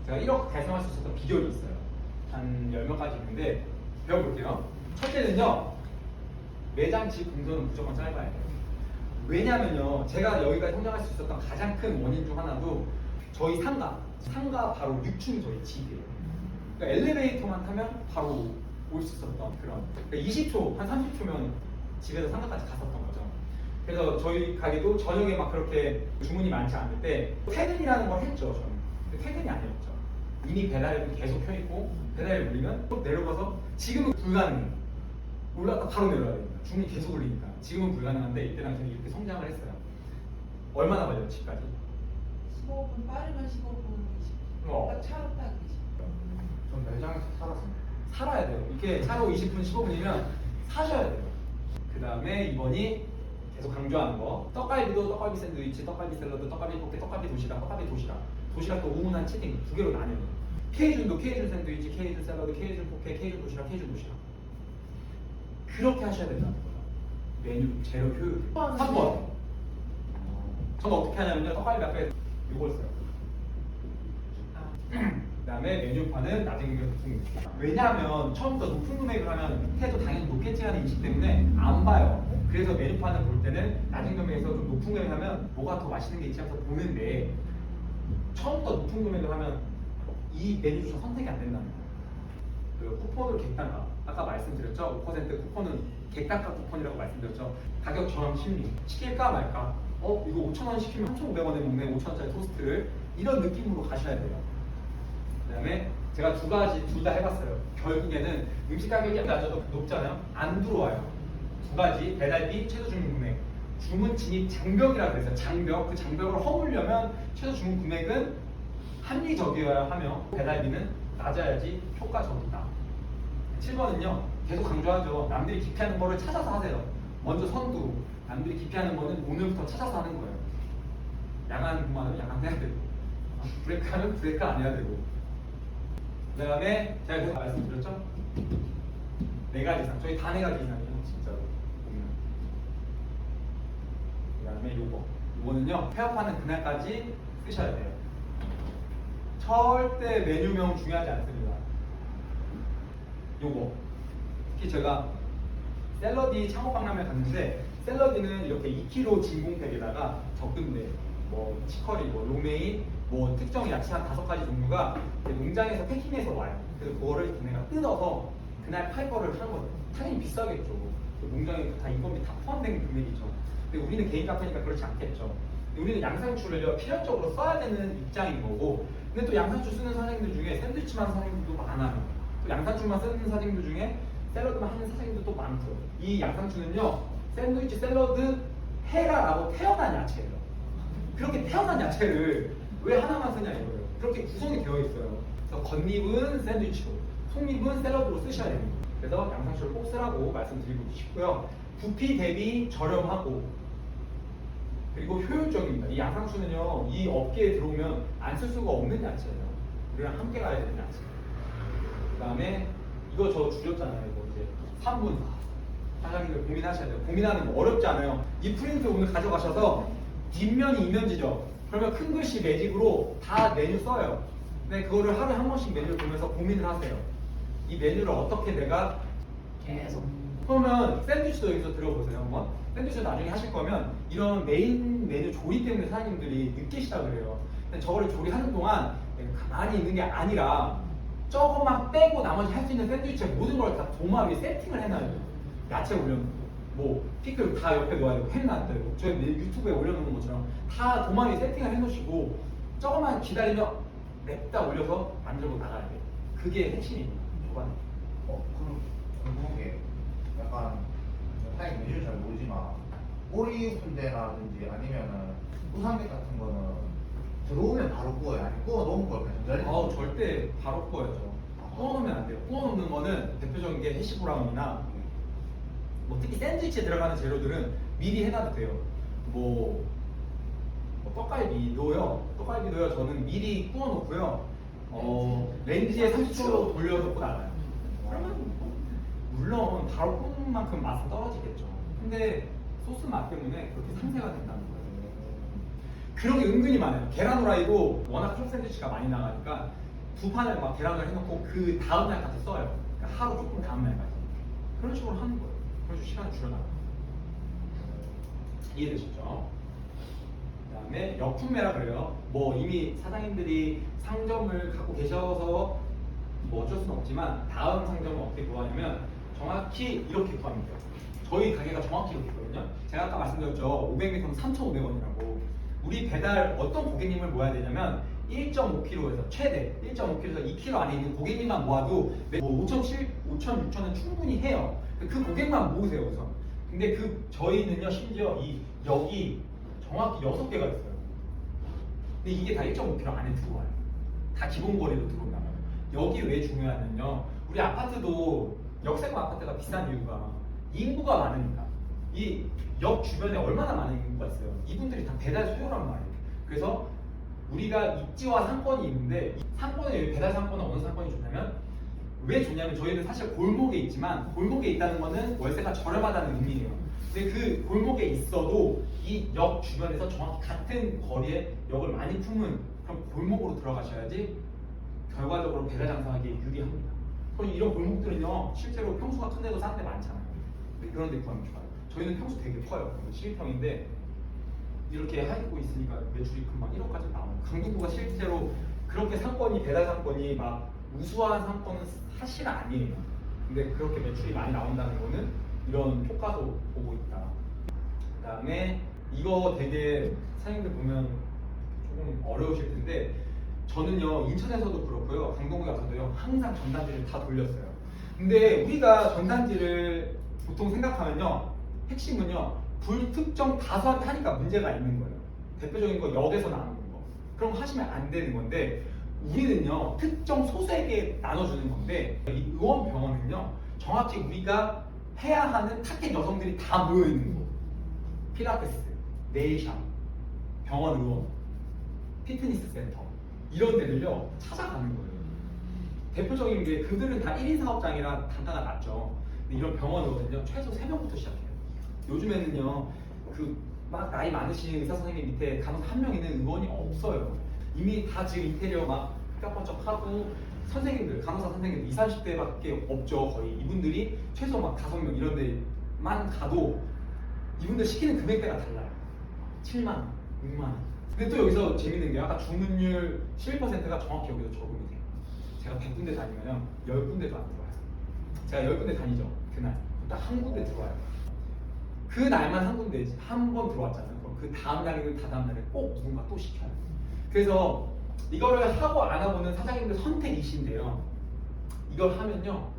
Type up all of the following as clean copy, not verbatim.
제가 1억 달성할 수 있었던 비결이 있어요. 한 10몇 가지 있는데 배워볼게요. 첫째는요, 매장 집 공소는 무조건 짧아야 돼요. 왜냐면요, 제가 여기까지 성장할 수 있었던 가장 큰 원인 중 하나도 저희 상가 바로 6층이 저희 집이에요. 그러니까 엘리베이터만 타면 바로 올 수 있었던 그런, 그러니까 20초, 한 30초면 집에서 상가까지 갔었던 거죠. 그래서 저희 가게도 저녁에 막 그렇게 주문이 많지 않을 때 퇴근이라는 걸 했죠, 저는. 근데 퇴근이 아니었죠. 이미 배달앱이 계속 켜있고 배달앱 울리면 또 내려가서 지금은 불가능해요. 올라갔다 바로 내려가야 됩니다. 주문이 계속 울리니까. 지금은 불가능한데 이때 당시에는 이렇게 성장을 했어요. 얼마나 걸려요, 집까지? 15분, 빠르면 15분, 20분. 딱 차로 딱 20분. 전 매장에서 살았습니다. 살아야 돼요. 이렇게 차로 20분, 15분이면 사셔야 돼요. 그 다음에 2번이 계속 강조하는 거. 떡갈비도 떡갈비 샌드위치, 떡갈비 샐러드, 떡갈비 포케, 떡갈비 도시락, 떡갈비 도시락. 도시락도 우문한 치팅 두 개로 나뉘어요. 케이준도 케이준 샌드위치, 케이준 샐러드, 케이준 포케, 케이준 도시락, 케이준 도시락. 그렇게 하셔야 된다는 거예요. 메뉴 재료 효율. 3번. 저는 어떻게 하냐면요. 떡갈비 앞에 요걸 써요. 그 다음에 메뉴판은 낮은 금액 높은 금액. 왜냐하면 처음부터 높은 금액을 하면 해도 당연히 높겠지라는 인식 때문에 안 봐요. 그래서 메뉴판을 볼 때는 낮은 금액에서 좀 높은 금액을 하면 뭐가 더 맛있는 게 있지 하면서 보는데 처음부터 높은 금액을 하면 이 메뉴조차 선택이 안 된다는 거예요. 그리고 쿠폰으로 객단가. 아까 말씀드렸죠? 5% 쿠폰은 객단가 쿠폰이라고 말씀드렸죠? 가격 저렴 심리. 시킬까 말까? 이거 5,000원 시키면 3,500원에 먹네. 5,000원짜리 토스트를. 이런 느낌으로 가셔야 돼요. 그 다음에 제가 두 가지 둘 다 해봤어요. 결국에는 음식 가격이 낮아도 높잖아요. 안 들어와요. 두 가지 배달비, 최소 주문 금액, 주문 진입 장벽이라고 그랬어요. 장벽. 그 장벽을 허물려면 최소 주문 금액은 합리적이어야 하며 배달비는 낮아야지 효과적이다. 7번은요. 계속 강조하죠. 남들이 기피하는 거를 찾아서 하세요. 먼저 선두. 남들이 기피하는 거는 오늘부터 찾아서 하는 거예요. 야간 근무하면 야간 해야 되고 브레이크 하면 브레이크 안 해야 되고. 그 다음에 제가 계속 말씀드렸죠? 4가지 이상. 저희 다 4가지 이상이에요. 진짜로 보면. 그 다음에 요거는요. 폐업하는 그날까지 쓰셔야 돼요. 절대 메뉴명 중요하지 않습니다. 요거. 특히 제가 샐러디 창업박람회 갔는데 샐러디는 이렇게 2kg 진공팩에다가 적근대, 뭐 치커리, 뭐 로메인, 뭐 특정 야채 한 5가지 종류가 농장에서 패킹해서 와요. 그래서 그거를 걔네가 뜯어서 그날 팔 거를 하거든요. 당연히 비싸겠죠. 농장에 다 인건비 다 포함된 금액이죠. 근데 우리는 개인 카페니까 그렇지 않겠죠. 우리는 양상추를 필연적으로 써야 되는 입장인 거고, 근데 또 양상추 쓰는 사장님들 중에 샌드위치만 하는 사장님들도 많아요. 또 양상추만 쓰는 사장님들 중에 샐러드만 하는 사장님들도 많죠. 이 양상추는요, 샌드위치, 샐러드, 헤라라고 태어난 야채예요. 그렇게 태어난 야채를 왜 하나만 쓰냐 이거예요. 그렇게 구성이 되어 있어요. 그래서 겉잎은 샌드위치로, 속잎은 샐러드로 쓰셔야 됩니다. 그래서 양상추를 꼭 쓰라고 말씀드리고 싶고요. 부피 대비 저렴하고 그리고 효율적입니다. 이 양상추는요, 이 업계에 들어오면 안 쓸 수가 없는 야채예요. 우리랑 함께 가야 되는 야채. 그 다음에 이거 저 줄였잖아요. 이거 이제 3분. 사장님들 고민하셔야 돼요. 고민하는 거 어렵지 않아요. 이 프린트 오늘 가져가셔서 뒷면이 이면지죠. 그러면 큰 글씨 매직으로 다 메뉴 써요. 근데 그거를 하루에 한 번씩 메뉴를 보면서 고민을 하세요. 이 메뉴를 어떻게 내가 계속. 그러면 샌드위치도 여기서 들어보세요. 한번. 샌드위치 나중에 하실 거면 이런 메인 메뉴 조리 때문에 사장님들이 늦게 시작을 해요. 근데 저거를 조리하는 동안 가만히 있는 게 아니라 저것만 빼고 나머지 할 수 있는 샌드위치의 모든 걸 다 도마 위에 세팅을 해놔요. 야채 올려놓고 뭐 피클 다 옆에 놓아야 되고 햄 놔야 되고 저희 유튜브에 올려놓는 것처럼 다 도마 위에 세팅을 해놓으시고 저것만 기다리면 냅다 올려서 만들고 나가야 돼요. 그게 핵심입니다. 초반에. 그럼 궁금한 게 약간 사장님 메뉴를 잘 모르지만 오리 순대라든지 아니면은 우삼겹 같은 거는 들어오면 바로 구워요? 아니면 구워 놓은 걸 그냥 전자레인지? 절대 바로 구워야죠. 구워놓으면 안 돼요. 구워놓는 거는 대표적인 게 해시브라운이나 뭐 특히 샌드위치에 들어가는 재료들은 미리 해놔도 돼요. 뭐 떡갈비 넣어요. 떡갈비 넣어요. 저는 미리 구워놓고요. 렌지에 30초 돌려서 고 나가요. 물론 바로 구운 만큼 맛은 떨어지겠죠. 근데 소스 맛 때문에 그렇게 상세가 된다는 거예요. 그런 게 은근히 많아요. 계란 후라이도 워낙 크롭 샌드위치가 많이 나가니까 두 판을 막 대량을 해놓고 그 다음 날까지 써요. 그러니까 하루 조금 다음 날까지. 그런 식으로 하는 거예요. 그래서 시간을 줄여나가요. 이해되시죠? 그다음에 역품매라 그래요. 뭐 이미 사장님들이 상점을 갖고 계셔서 뭐 어쩔 수는 없지만 다음 상점은 어떻게 구하냐면 정확히 이렇게 구합니다. 저희 가게가 정확히 이렇게 있거든요. 제가 아까 말씀드렸죠. 500m면 3,500원이라고. 우리 배달 어떤 고객님을 모아야 되냐면 1.5kg에서 최대 1.5kg에서 2kg 안에 있는 고객님만 모아도 뭐 5,000, 6,000은 충분히 해요. 그 고객만 모으세요 우선. 근데 저희는요 심지어 여기 정확히 6개가 있어요. 근데 이게 다 1.5kg 안에 들어와요. 다 기본 거리로 들어온단 말이에요. 여기 왜 중요하냐면요. 우리 아파트도 역세권 아파트가 비싼 이유가 인구가 많으니까. 이 역 주변에 얼마나 많은 인구가 있어요. 이분들이 다 배달 수요란 말이에요. 그래서 우리가 입지와 상권이 있는데 상권에 배달 상권은 어느 상권이 좋냐면 왜 좋냐면 저희는 사실 골목에 있지만 골목에 있다는 거는 월세가 저렴하다는 의미예요. 근데 그 골목에 있어도 이 역 주변에서 정확히 같은 거리에 역을 많이 품은 그런 골목으로 들어가셔야지 결과적으로 배달 장사하기에 유리합니다. 그럼 이런 골목들은요 실제로 평수가 큰 데도 싼 데 많잖아요. 그런 데 구하면 좋아요. 저희는 평수 되게 커요. 12평인데 이렇게 하고 있으니까 매출이 금방 1억까지 나와요. 강북구가 실제로 그렇게 상권이 배달 상권이 막 우수한 상권은 사실 아니에요. 근데 그렇게 매출이 많이 나온다는 거는 이런 효과도 보고 있다. 그다음에 이거 되게 사장님들 보면 조금 어려우실 텐데 저는요 인천에서도 그렇고요 강동구에 가서도요 항상 전단지를 다 돌렸어요. 근데 우리가 전단지를 보통 생각하면요 핵심은요 불특정 다수한테 하니까 문제가 있는 거예요. 대표적인 거 역에서 나누는 거. 그럼 하시면 안 되는 건데 우리는요 특정 소수에게 나눠주는 건데 이 의원병원은요 정확히 우리가 해야 하는 타겟 여성들이 다 모여있는 거. 필라테스, 네일샵, 병원 의원, 피트니스 센터 이런 데를요 찾아가는 거예요. 대표적인 게 그들은 다 1인 사업장이라 단가가 낮죠. 근데 이런 병원 의원은요 최소 3명부터 시작해요. 요즘에는요 막 나이 많으신 의사 선생님 밑에 간호사 1명 있는 의원이 없어요. 이미 다 지금 인테리어 막 삐까뻔쩍하고 선생님들, 간호사 선생님들 20, 30대밖에 없죠. 거의 이분들이 최소 막 5명 이런 데만 가도 이분들 시키는 금액대가 달라요. 7만 원, 6만 원. 근데 또 여기서 재밌는 게 아까 주문율 11%가 정확히 여기서 적용이 돼요. 제가 100군데 다니면 10군데도 안 들어와요. 제가 10군데 다니죠. 그날 딱 한 군데 들어와요. 그 날만 한 군데 한 번 들어왔잖아요. 그럼 그 다음 날이든 다다음 날에 꼭 누군가 또 시켜요. 그래서 이거를 하고 안 하고는 사장님들 선택이신데요. 이걸 하면요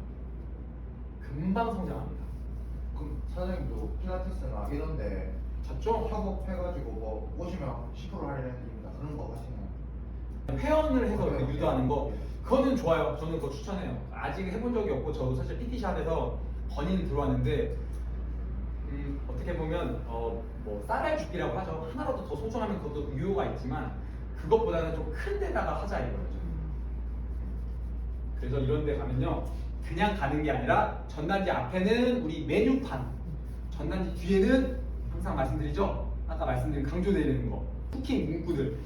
금방 성장합니다. 그럼 사장님도 필라테스나 이런데 맞죠? 협업해가지고 뭐 오시면 10% 할인해드립니다. 그런 거 하시나요? 회원을 해서 네, 유도하는 네. 거 그거는 좋아요. 저는 그거 추천해요. 아직 해본 적이 없고 저도 사실 PT샵에서 건의는 들어왔는데 어떻게 보면 뭐 쌀알 죽기라고 하죠. 하나라도 더 소중하면 그것도 유효가 있지만 그것보다는 좀 큰 데다가 하자 이거죠. 그래서 이런 데 가면요 그냥 가는 게 아니라 전단지 앞에는 우리 메뉴판, 전단지 뒤에는 항상 말씀드리죠. 아까 말씀드린 강조되는 거 쿠킹 문구들.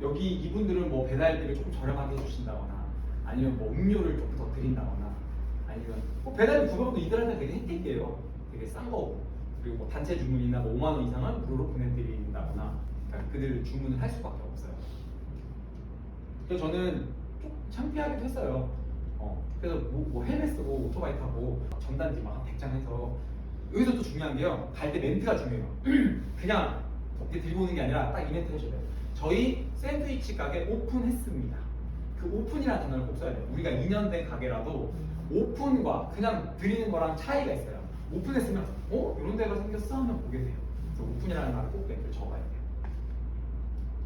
여기 이분들은 뭐 배달비를 조금 저렴하게 해주신다거나 아니면 뭐 음료를 조금 더 드린다거나 아니면 뭐 배달비 그것도 이들한테 되게 혜택이에요. 되게 싼 거고. 그리고 뭐 단체 주문이나 뭐 5만 원 이상은 무료로 보내드린다거나 그러니까 그들 주문을 할 수밖에 없어요. 그래서 저는 좀 창피하기도 했어요. 그래서 뭐 헬멧 쓰고 오토바이 타고 전단지 막 한 100장 해서 여기서 또 중요한 게요. 갈 때 멘트가 중요해요. 그냥 이렇게 들고 오는 게 아니라 딱 이 멘트 해줘야 돼요. 저희 샌드위치 가게 오픈했습니다. 그 오픈이라는 단어를 꼭 써야 돼요. 우리가 2년 된 가게라도 오픈과 그냥 드리는 거랑 차이가 있어요. 오픈했으면 이런 데가 생겼어? 하면 보게 돼요. 그래서 오픈이라는 말을 꼭 멘트를 적어야 돼요.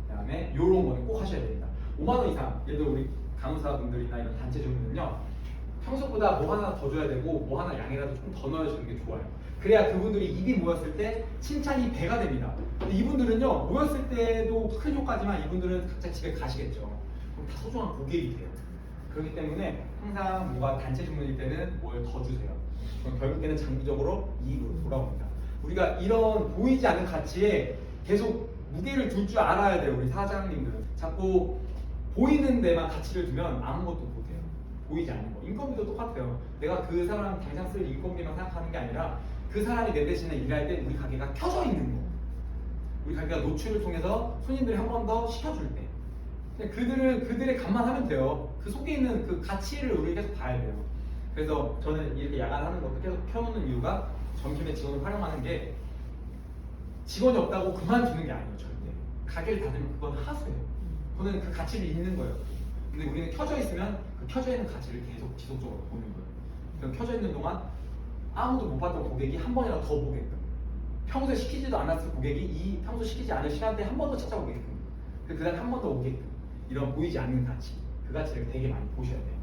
그 다음에 이런 거는 꼭 하셔야 됩니다. 5만 원 이상, 예를 들어 우리 간호사분들이나 이런 단체 주문은요 평소보다 뭐 하나 더 줘야 되고 뭐 하나 양이라도 좀 더 넣어주는 게 좋아요. 그래야 그분들이 입이 모였을 때 칭찬이 배가 됩니다. 근데 이분들은요 모였을 때도 큰 효과지만 이분들은 각자 집에 가시겠죠. 그럼 다 소중한 고객이 돼요. 그렇기 때문에 항상 뭔가 단체 주문일 때는 뭘 더 주세요. 그럼 결국에는 장기적으로 이익으로 돌아옵니다. 우리가 이런 보이지 않는 가치에 계속 무게를 둘 줄 알아야 돼요. 우리 사장님들은 자꾸 보이는 데만 가치를 두면 아무것도 못해요. 보이지 않는 거. 인건비도 똑같아요. 내가 그 사람 당장 쓸 인건비만 생각하는 게 아니라 그 사람이 내 대신에 일할 때 우리 가게가 켜져 있는 거. 우리 가게가 노출을 통해서 손님들이 한 번 더 시켜줄 때. 그냥 그들의 값만 하면 돼요. 그 속에 있는 그 가치를 우리 계속 봐야 돼요. 그래서 저는 이렇게 야간하는 것도 계속 켜놓는 이유가 점심에 직원을 활용하는 게 직원이 없다고 그만두는 게 아니에요. 절대. 가게를 닫으면 그건 하수예요. 그거는 그 가치를 잃는 거예요. 근데 우리는 켜져 있으면 그 켜져 있는 가치를 계속 지속적으로 보는 거예요. 그럼 켜져 있는 동안 아무도 못 봤던 고객이 한 번이라도 더 보게끔, 평소에 시키지도 않았을 고객이 평소 시키지 않을 시간대에 한 번 더 찾아오게끔, 그다음 한 번 더 오게끔, 이런 보이지 않는 가치, 그 가치를 되게 많이 보셔야 돼요.